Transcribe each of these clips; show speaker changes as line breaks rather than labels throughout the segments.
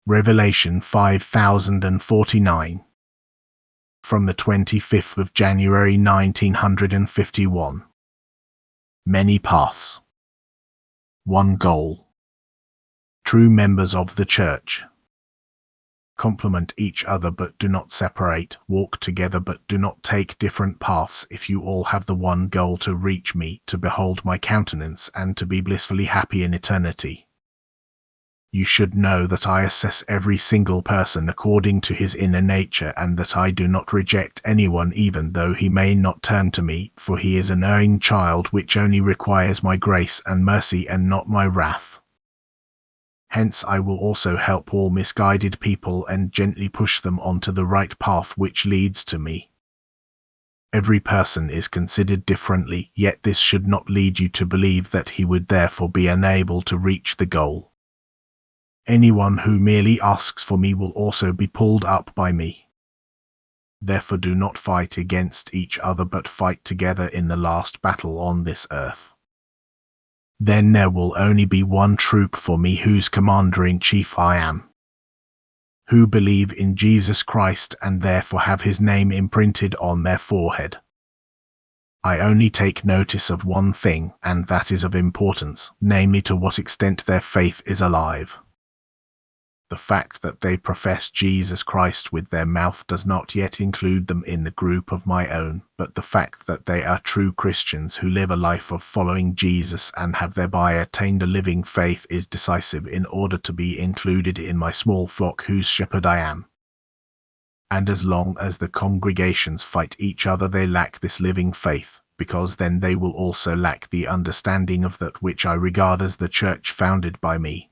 Revelation 5049. From the 25th of January 1951. Many paths. One goal. True members of the Church. Complement each other but do not separate, walk together but do not take different paths if you all have the one goal to reach me, to behold my countenance and to be blissfully happy in eternity. You should know that I assess every single person according to his inner nature and that I do not reject anyone even though he may not turn to me, for he is an erring child which only requires my grace and mercy and not my wrath. Hence I will also help all misguided people and gently push them onto the right path which leads to me. Every person is considered differently, yet this should not lead you to believe that he would therefore be unable to reach the goal. Anyone who merely asks for me will also be pulled up by me. Therefore do not fight against each other but fight together in the last battle on this earth. Then there will only be one troop for me whose commander-in-chief I am, who believe in Jesus Christ and therefore have his name imprinted on their forehead. I only take notice of one thing, and that is of importance, namely to what extent their faith is alive. The fact that they profess Jesus Christ with their mouth does not yet include them in the group of my own, but the fact that they are true Christians who live a life of following Jesus and have thereby attained a living faith is decisive in order to be included in my small flock whose shepherd I am. And as long as the congregations fight each other they lack this living faith, because then they will also lack the understanding of that which I regard as the church founded by me.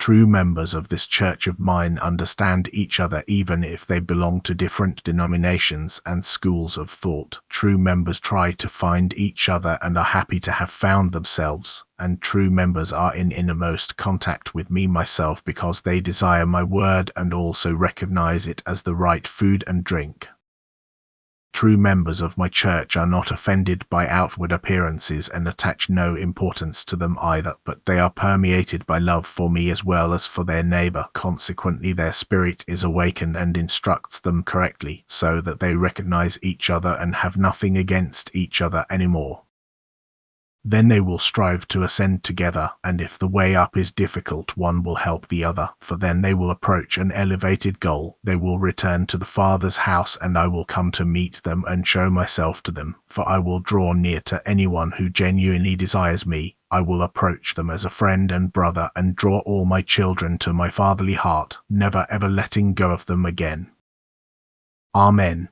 True members of this church of mine understand each other even if they belong to different denominations and schools of thought. True members try to find each other and are happy to have found themselves, and true members are in innermost contact with me myself because they desire my word and also recognize it as the right food and drink. True members of my church are not offended by outward appearances and attach no importance to them either, but they are permeated by love for me as well as for their neighbor. Consequently, their spirit is awakened and instructs them correctly, so that they recognize each other and have nothing against each other anymore. Then they will strive to ascend together, and if the way up is difficult, one will help the other, for then they will approach an elevated goal. They will return to the Father's house, and I will come to meet them and show myself to them, for I will draw near to anyone who genuinely desires me. I will approach them as a friend and brother and draw all my children to my fatherly heart, never ever letting go of them again. Amen.